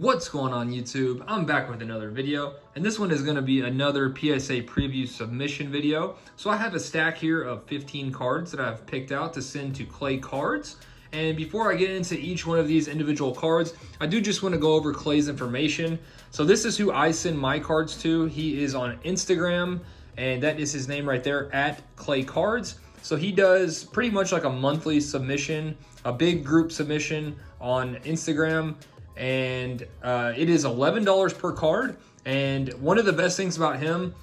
What's going on YouTube? I'm back with another video, and this one is going to be another PSA preview submission video. So I have a stack here of 15 cards that I've picked out to send to Clay Cards. And before I get into each one of these individual cards, I do just want to go over Clay's information. So this is who I send my cards to. He is on Instagram, and that is his name right there, at Clay Cards. So he does pretty much like a monthly submission, a big group submission on Instagram. And it is $11 per card. And one of the best things about him,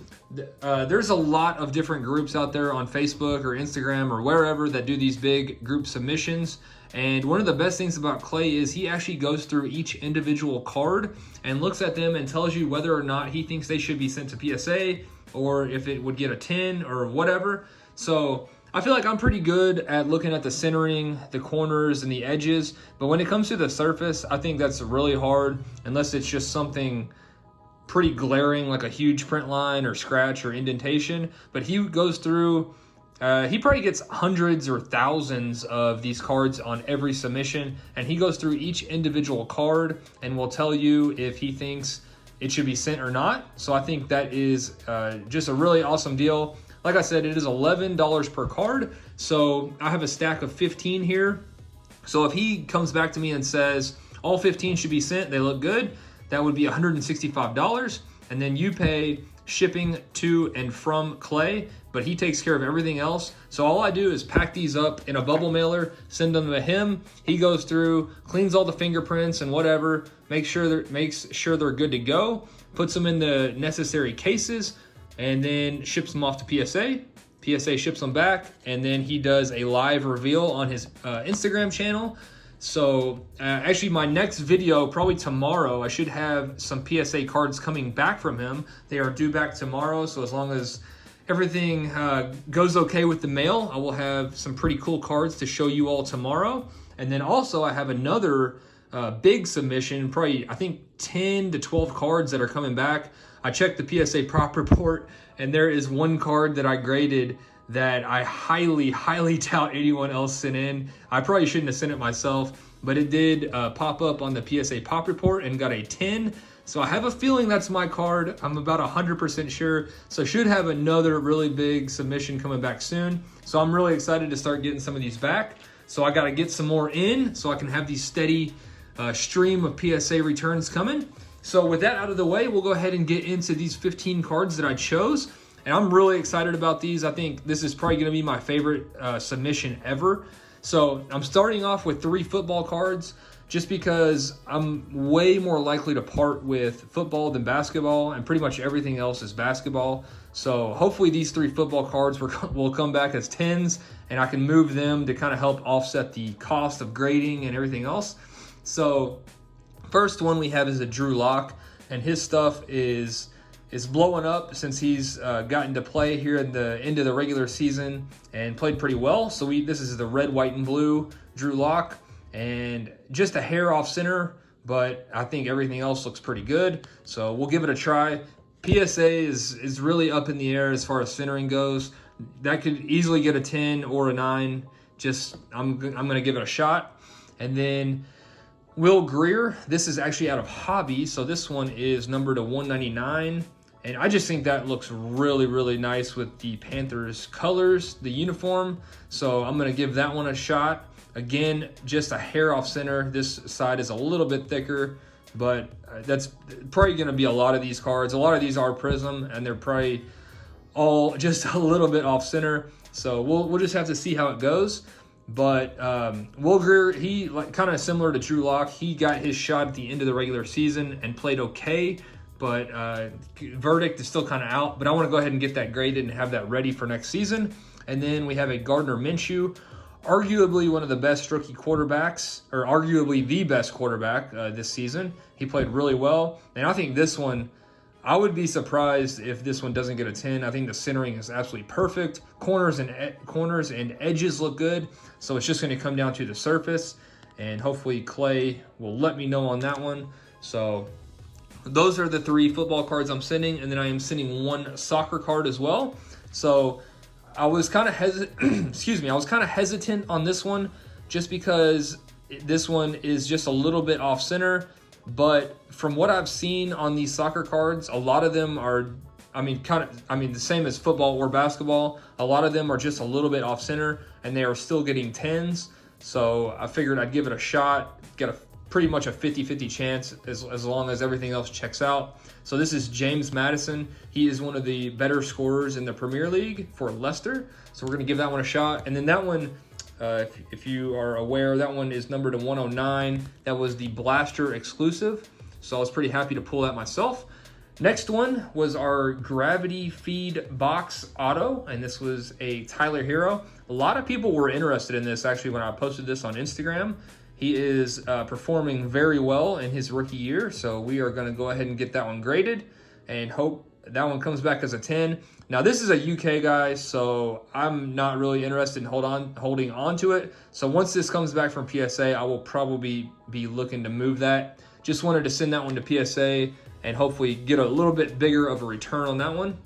there's a lot of different groups out there on Facebook or Instagram or wherever that do these big group submissions. And one of the best things about Clay is he actually goes through each individual card and looks at them and tells you whether or not he thinks they should be sent to PSA or if it would get a 10 or whatever. So I feel like I'm pretty good at looking at the centering, the corners, and the edges. But when it comes to the surface, I think that's really hard unless it's just something pretty glaring, like a huge print line or scratch or indentation. But he goes through, he probably gets hundreds or thousands of these cards on every submission. And he goes through each individual card and will tell you if he thinks it should be sent or not. So I think that is just a really awesome deal. Like I said, it is $11 per card. So I have a stack of 15 here. So if he comes back to me and says all 15 should be sent, they look good, that would be $165. And then you pay shipping to and from Clay, but he takes care of everything else. So all I do is pack these up in a bubble mailer, send them to him. He goes through, cleans all the fingerprints and whatever, makes sure they're good to go, puts them in the necessary cases, and then ships them off to PSA. PSA ships them back, and then he does a live reveal on his Instagram channel. So actually my next video, probably tomorrow, I should have some PSA cards coming back from him. They are due back tomorrow, so as long as everything goes okay with the mail, I will have some pretty cool cards to show you all tomorrow. And then also I have another big submission, probably I think 10 to 12 cards that are coming back. I checked the PSA prop report, and there is one card that I graded that I highly doubt anyone else sent in. I probably shouldn't have sent it myself, but it did pop up on the PSA pop report and got a 10. So I have a feeling that's my card. I'm about 100% sure. So I should have another really big submission coming back soon. So I'm really excited to start getting some of these back. So I got to get some more in so I can have these steady stream of PSA returns coming. So with that out of the way, we'll go ahead and get into these 15 cards that I chose. And I'm really excited about these. I think this is probably going to be my favorite submission ever. So I'm starting off with 3 football cards just because I'm way more likely to part with football than basketball, and pretty much everything else is basketball. So hopefully these 3 football cards will come back as 10s, and I can move them to kind of help offset the cost of grading and everything else. So first one we have is a Drew Lock, and his stuff is blowing up since he's gotten to play here in the end of the regular season and played pretty well. So this is the red, white, and blue Drew Lock, and just a hair off center, but I think everything else looks pretty good. So we'll give it a try. PSA is really up in the air as far as centering goes. That could easily get a 10 or a 9. I'm gonna give it a shot. And then Will Greer, this is actually out of Hobby, so this one is numbered to 199, and I just think that looks really nice with the Panthers colors, the uniform, so I'm going to give that one a shot. Again, just a hair off center. This side is a little bit thicker, but that's probably going to be a lot of these cards. A lot of these are Prism, and they're probably all just a little bit off center, so we'll just have to see how it goes. But Will Greer, he kind of similar to Drew Lock, he got his shot at the end of the regular season and played okay, but verdict is still kind of out. But I want to go ahead and get that graded and have that ready for next season. And then we have a Gardner Minshew, arguably one of the best rookie quarterbacks, or arguably the best quarterback this season. He played really well, and I think this one, I would be surprised if this one doesn't get a 10. I think the centering is absolutely perfect. Corners and edges look good. So it's just going to come down to the surface. And hopefully Clay will let me know on that one. So those are the 3 football cards I'm sending. And then I am sending 1 soccer card as well. So I was kind of hesitant on this one just because this one is just a little bit off center. But from what I've seen on these soccer cards, a lot of them are, the same as football or basketball. A lot of them are just a little bit off center, and they are still getting 10s. So I figured I'd give it a shot, get a pretty much a 50-50 chance as long as everything else checks out. So this is James Maddison. He is one of the better scorers in the Premier League for Leicester. So we're going to give that one a shot. And then that one, if you are aware, that one is numbered to 109. That was the Blaster exclusive. So I was pretty happy to pull that myself. Next one was our Gravity Feed Box Auto, and this was a Tyler Hero. A lot of people were interested in this actually when I posted this on Instagram. He is performing very well in his rookie year, so we are going to go ahead and get that one graded and hope that one comes back as a 10. Now, this is a UK guy, so I'm not really interested in holding on to it. So once this comes back from PSA, I will probably be looking to move that. Just wanted to send that one to PSA and hopefully get a little bit bigger of a return on that one.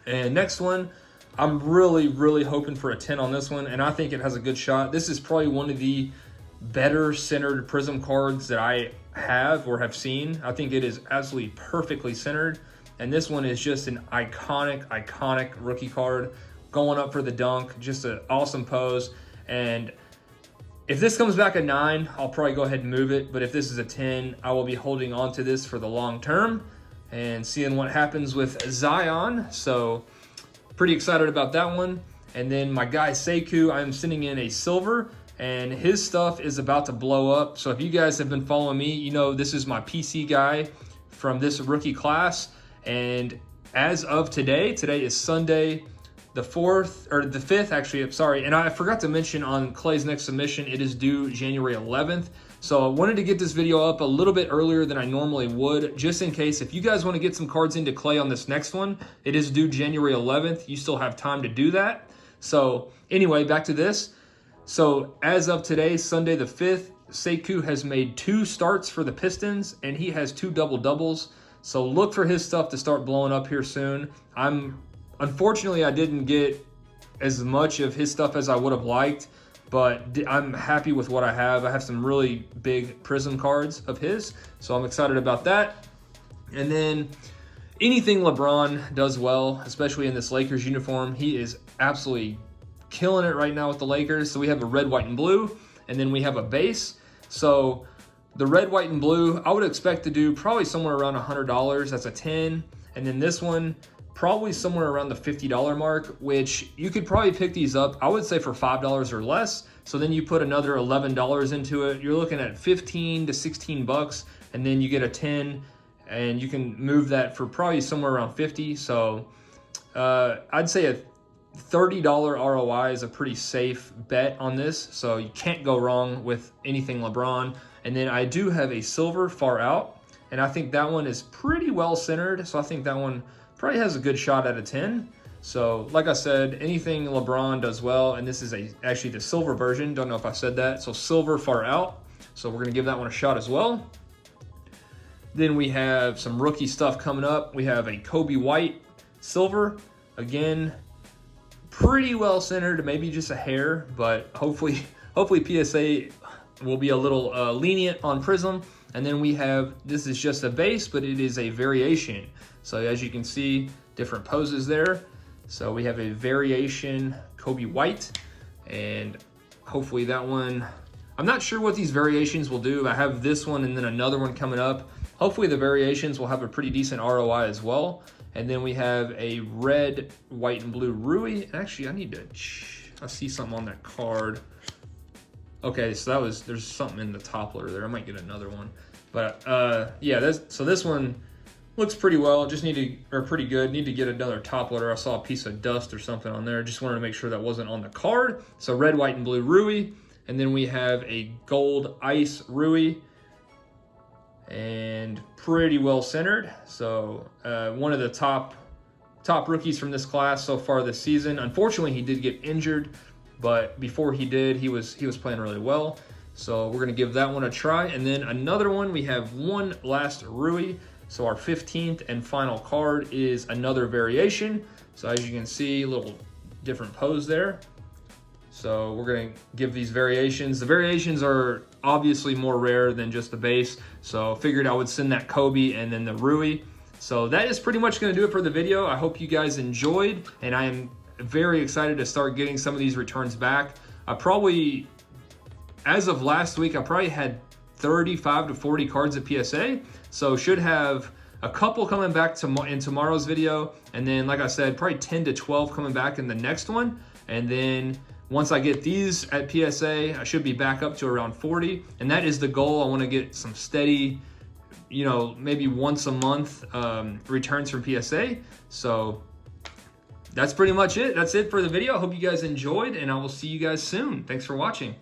And next one, I'm really hoping for a 10 on this one, and I think it has a good shot. This is probably one of the better centered prism cards that I have or have seen. I think it is absolutely perfectly centered, and this one is just an iconic rookie card going up for the dunk. Just an awesome pose. And if this comes back a 9, I'll probably go ahead and move it, but if this is a 10, I will be holding on to this for the long term and seeing what happens with Zion. So pretty excited about that one. And then my guy Sekou, I'm sending in a silver, and his stuff is about to blow up. So if you guys have been following me, you know this is my PC guy from this rookie class. And as of today is Sunday the 4th, or the 5th actually, I'm sorry. And I forgot to mention on Clay's next submission, it is due January 11th. So I wanted to get this video up a little bit earlier than I normally would, just in case if you guys want to get some cards into Clay on this next one, it is due January 11th. You still have time to do that. So anyway, back to this. So as of today, Sunday the 5th, Sekou has made 2 starts for the Pistons, and he has 2 double-doubles. So look for his stuff to start blowing up here soon. Unfortunately, I didn't get as much of his stuff as I would have liked, but I'm happy with what I have. I have some really big prism cards of his, so I'm excited about that. And then anything LeBron does well, especially in this Lakers uniform, he is absolutely killing it right now with the Lakers. So we have a red, white, and blue, and then we have a base. So the red, white, and blue, I would expect to do probably somewhere around $100. That's a 10. And then this one, probably somewhere around the $50 mark, which you could probably pick these up, I would say, for $5 or less. So then you put another $11 into it. You're looking at 15 to 16 bucks, and then you get a 10, and you can move that for probably somewhere around 50. So I'd say a $30 ROI is a pretty safe bet on this. So you can't go wrong with anything LeBron. And then I do have a silver far out, and I think that one is pretty well centered. So I think that one probably has a good shot at a 10. So like I said, anything LeBron does well, and this is actually the silver version. Don't know if I said that. So silver far out. So we're gonna give that one a shot as well. Then we have some rookie stuff coming up. We have a Kobe White silver. Again, pretty well centered, maybe just a hair, but hopefully PSA will be a little lenient on prism. And then we have, this is just a base, but it is a variation. So as you can see, different poses there. So we have a variation Kobe White, and hopefully that one, I'm not sure what these variations will do. I have this one and then another one coming up. Hopefully the variations will have a pretty decent ROI as well. And then we have a red, white, and blue Rui. Actually, I see something on that card. Okay, so there's something in the toppler there. I might get another one. But yeah, so this one looks pretty well. Pretty good. Need to get another top loader. I saw a piece of dust or something on there. Just wanted to make sure that wasn't on the card. So red, white, and blue Rui. And then we have a gold ice Rui. And pretty well centered. So one of the top rookies from this class so far this season. Unfortunately, he did get injured, but before he did, he was playing really well. So we're gonna give that one a try. And then another one, we have one last Rui. So our 15th and final card is another variation. So as you can see, a little different pose there. So we're gonna give these variations. The variations are obviously more rare than just the base, so figured I would send that Kobe and then the Rui. So that is pretty much gonna do it for the video. I hope you guys enjoyed, and I am very excited to start getting some of these returns back. As of last week, I probably had 35 to 40 cards at PSA, so should have a couple coming back in tomorrow's video, and then like I said, probably 10 to 12 coming back in the next one. And then once I get these at PSA, I should be back up to around 40, and that is the goal. I want to get some steady, you know, maybe once a month returns from PSA. So that's pretty much it. That's it for the video. I hope you guys enjoyed, and I will see you guys soon. Thanks for watching.